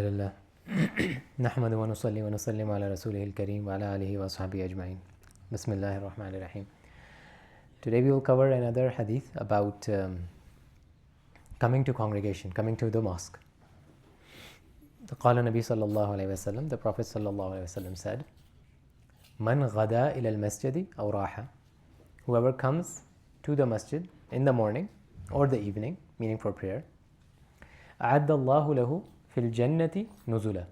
Alhamdulillah. نحمد ونصلي ونسلم على رسوله الكريم وعلى آله وصحبه أجمعين. Bismillahir Rahmanir Rahim. Today we will cover another hadith about coming to congregation, coming to the mosque. قال النبي صلى الله عليه وسلم, the Prophet صلى الله عليه وسلم said, من غدا إلى المسجد أو راح, whoever comes to the masjid in the morning or the evening, meaning for prayer, أعد الله له في الجنة نزلا.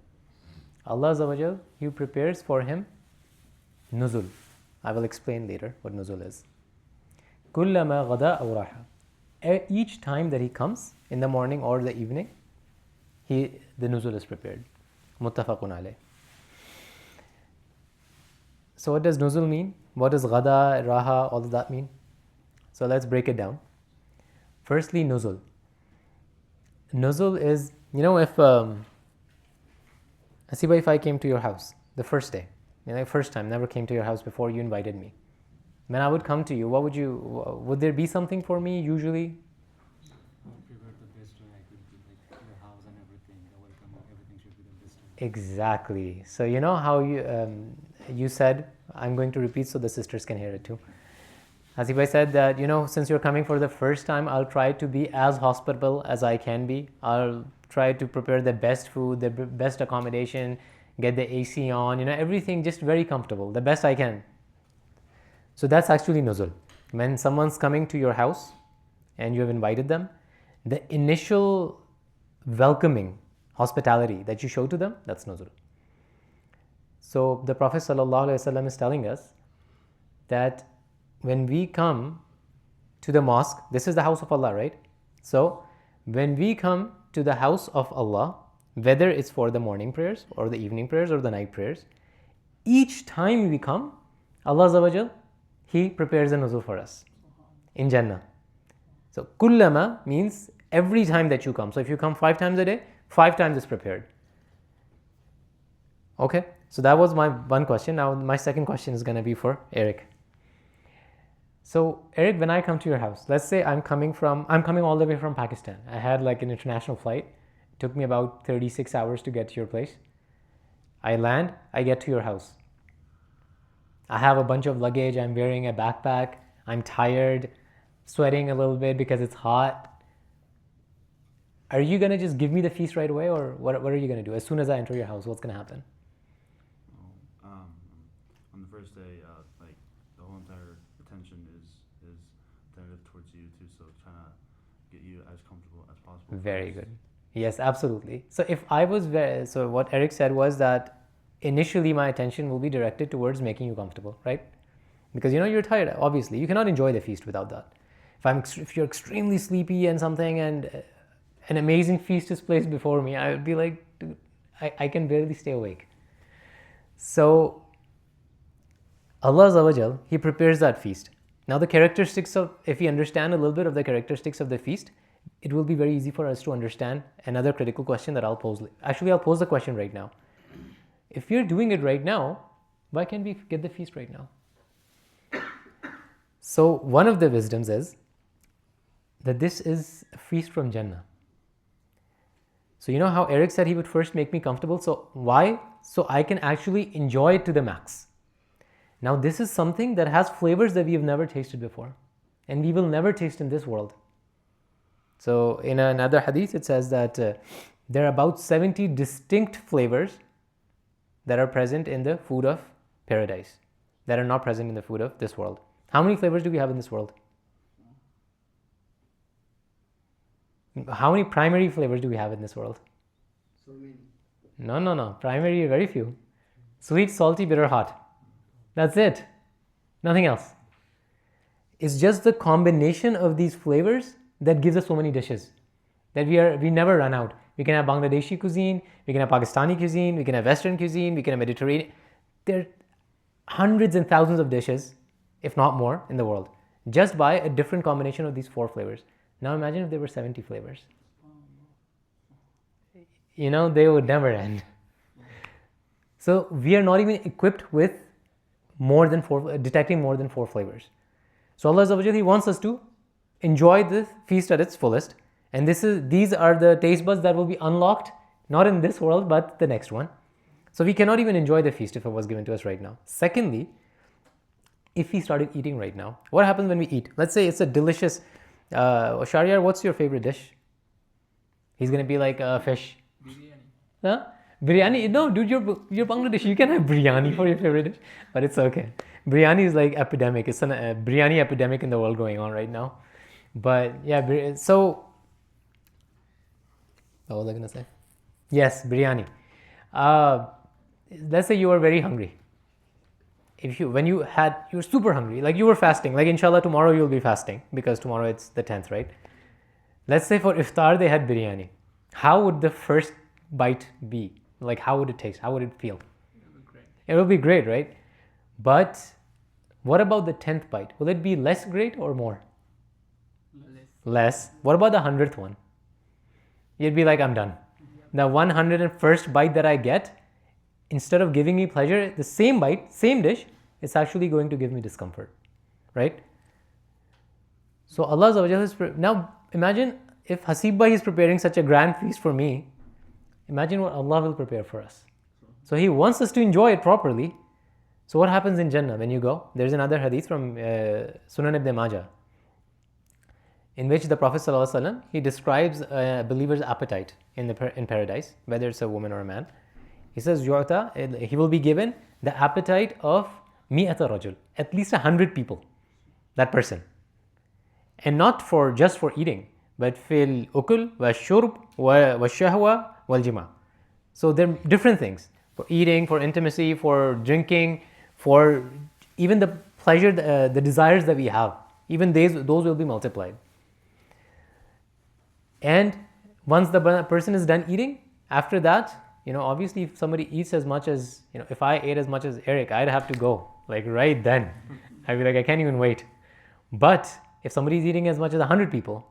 Allah Azza wa Jal, He prepares for him nuzul. I will explain later what nuzul is. كلما غدا أو راح. Each time that he comes in the morning or the evening, the nuzul is prepared. Muttafaqun alayh. So what does nuzul mean? What does ghada, raha, all of that mean? So let's break it down. Firstly, nuzul. Nuzul is, if Asiba, if I came to your house the first day, first time, never came to your house before, you invited me. When I would come to you, would there be something for me usually? Prepare the best way I could do, like your house and everything, the welcome, everything should be the best way. Exactly. So you know how you said, I'm going to repeat so the sisters can hear it too. Asiba said that, since you're coming for the first time, I'll try to be as hospitable as I can be. I'll try to prepare the best food, the best accommodation, get the AC on, everything just very comfortable, the best I can. So that's actually nuzul. When someone's coming to your house and you have invited them, the initial welcoming, hospitality that you show to them, that's nuzul. So the Prophet ﷺ is telling us that when we come to the mosque, this is the house of Allah, right? So when we come to the house of Allah, whether it's for the morning prayers or the evening prayers or the night prayers, each time we come, Allah Azza wa Jal, He prepares a nuzul for us in Jannah. So kullama means every time that you come. So if you come 5 times a day, 5 times is prepared. Okay, so that was my one question. Now my second question is going to be for Eric. So Eric, when I come to your house, let's say I'm coming all the way from Pakistan. I had like an international flight. It took me about 36 hours to get to your place. I land, I get to your house. I have a bunch of luggage, I'm wearing a backpack, I'm tired, sweating a little bit because it's hot. Are you going to just give me the feast right away, or what are you going to do? As soon as I enter your house, what's going to happen? On the first day, like the whole entire attention is directed towards you too, so trying to get you as comfortable as possible. Very good. Yes, absolutely. So so what Eric said was that initially my attention will be directed towards making you comfortable, right? Because you're tired, obviously. You cannot enjoy the feast without that. If you're extremely sleepy and something and an amazing feast is placed before me, I would be like, dude, I can barely stay awake. So Allah Azza wa Jal, He prepares that feast. Now the characteristics if we understand a little bit of the characteristics of the feast, it will be very easy for us to understand another critical question that I'll pose. Actually, I'll pose the question right now. If we're doing it right now, why can't we get the feast right now? So one of the wisdoms is that this is a feast from Jannah. So you know how Eric said he would first make me comfortable? So why? So I can actually enjoy it to the max. Now this is something that has flavors that we have never tasted before, and we will never taste in this world. So in another hadith it says that there are about 70 distinct flavors that are present in the food of paradise that are not present in the food of this world. How many flavors do we have in this world? How many primary flavors do we have in this world? So many. No. Primary, very few. Sweet, salty, bitter, hot. That's it. Nothing else. It's just the combination of these flavors that gives us so many dishes that we never run out. We can have Bangladeshi cuisine, we can have Pakistani cuisine, we can have Western cuisine, we can have Mediterranean. There are hundreds and thousands of dishes, if not more, in the world, just by a different combination of these 4 flavors. Now imagine if there were 70 flavors. They would never end. So we are not even equipped with detecting more than 4 flavors. So Allah Azza wa Jalla, He wants us to enjoy the feast at its fullest. And these are the taste buds that will be unlocked Not in this world, but the next one. So we cannot even enjoy the feast if it was given to us right now. Secondly, if we started eating right now, what happens when we eat? Let's say it's a delicious, Shariar, what's your favorite dish? He's going to be like fish. Biryani. Huh? Biryani? No, dude, you're Bangladesh. You can have biryani for your favorite dish, but it's okay. Biryani is like epidemic. It's a biryani epidemic in the world going on right now. But yeah, so what was I gonna say? Yes, biryani. Let's say you were very hungry. When you were super hungry, like you were fasting. Like inshallah tomorrow you'll be fasting because tomorrow it's the 10th, right? Let's say for iftar they had biryani. How would the first bite be? Like how would it taste? How would it feel? It will be great. It will be great, right? But what about the 10th bite? Will it be less great or more? Less. What about the 100th one? You'd be like, I'm done. The 101st bite that I get, instead of giving me pleasure, the same bite, same dish, it's actually going to give me discomfort, right? So Allah Azza wa Jalla is now imagine if Hasiba is preparing such a grand feast for me, imagine what Allah will prepare for us. So He wants us to enjoy it properly. So what happens in Jannah when you go? There's another hadith from Sunan ibn Majah, in which the Prophet ﷺ, he describes a believer's appetite in paradise, whether it's a woman or a man. He says, Yu'ta, he will be given the appetite of mi'ata rajul, at least 100 people, that person. And not just for eating, but fil ukul, wa shurb, wa shahwa, wal jima. So there are different things, for eating, for intimacy, for drinking, for even the pleasure, the desires that we have, even those will be multiplied. And once the person is done eating, after that, obviously if somebody eats as much as, if I ate as much as Eric, I'd have to go, like right then. I'd be like, I can't even wait. But if somebody's eating as much as 100 people,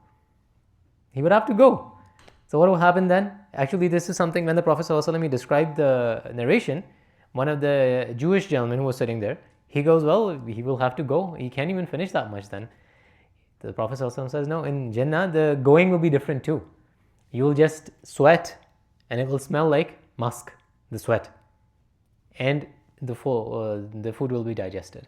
he would have to go. So what will happen then? Actually, this is something when the Prophet ﷺ, he described the narration, one of the Jewish gentlemen who was sitting there, he goes, well, he will have to go. He can't even finish that much then. The Prophet ﷺ says, no, in Jannah, the going will be different too. You will just sweat and it will smell like musk, the sweat. And the food will be digested.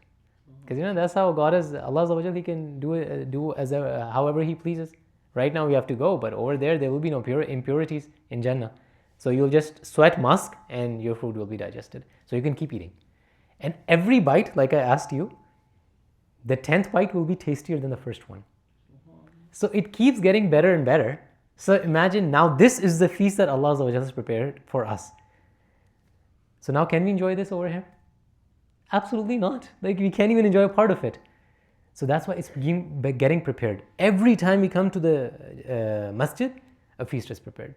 Because that's how God is, Allah Azza wa Jalla, He can do as however He pleases. Right now we have to go, but over there will be no impurities in Jannah. So you'll just sweat musk and your food will be digested. So you can keep eating. And every bite, like I asked you, the 10th bite will be tastier than the first one. So it keeps getting better and better. So imagine now this is the feast that Allah Azza wa Jalla has prepared for us. So now can we enjoy this over here? Absolutely not. Like we can't even enjoy a part of it. So that's why it's getting prepared. Every time we come to the masjid, a feast is prepared.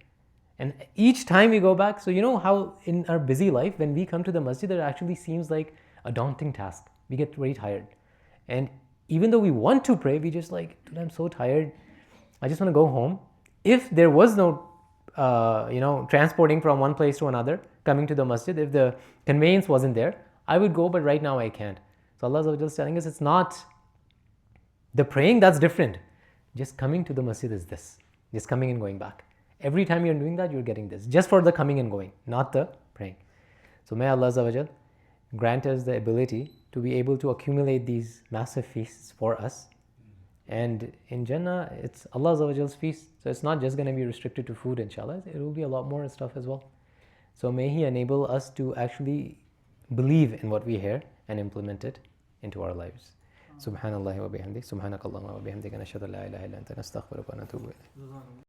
And each time we go back, so how in our busy life, when we come to the masjid, it actually seems like a daunting task. We get very tired. And even though we want to pray, we just like, dude, I'm so tired. I just want to go home. If there was no, transporting from one place to another, coming to the masjid, if the conveyance wasn't there, I would go, but right now I can't. So Allah is telling us it's not the praying, that's different. Just coming to the masjid is this. Just coming and going back. Every time you're doing that, you're getting this. Just for the coming and going, not the praying. So may Allah Azza wa Jal grant us the ability to be able to accumulate these massive feasts for us. And in Jannah, it's Allah Azza wa Jal's feast. So it's not just going to be restricted to food, inshallah. It will be a lot more stuff as well. So may He enable us to actually believe in what we hear and implement it into our lives. Subhanallah wa bihamdi, subhanakallahumma wa bihamdika, nashhadu an la ilaha illa anta, nastaghfiruka wa natubu ilayk.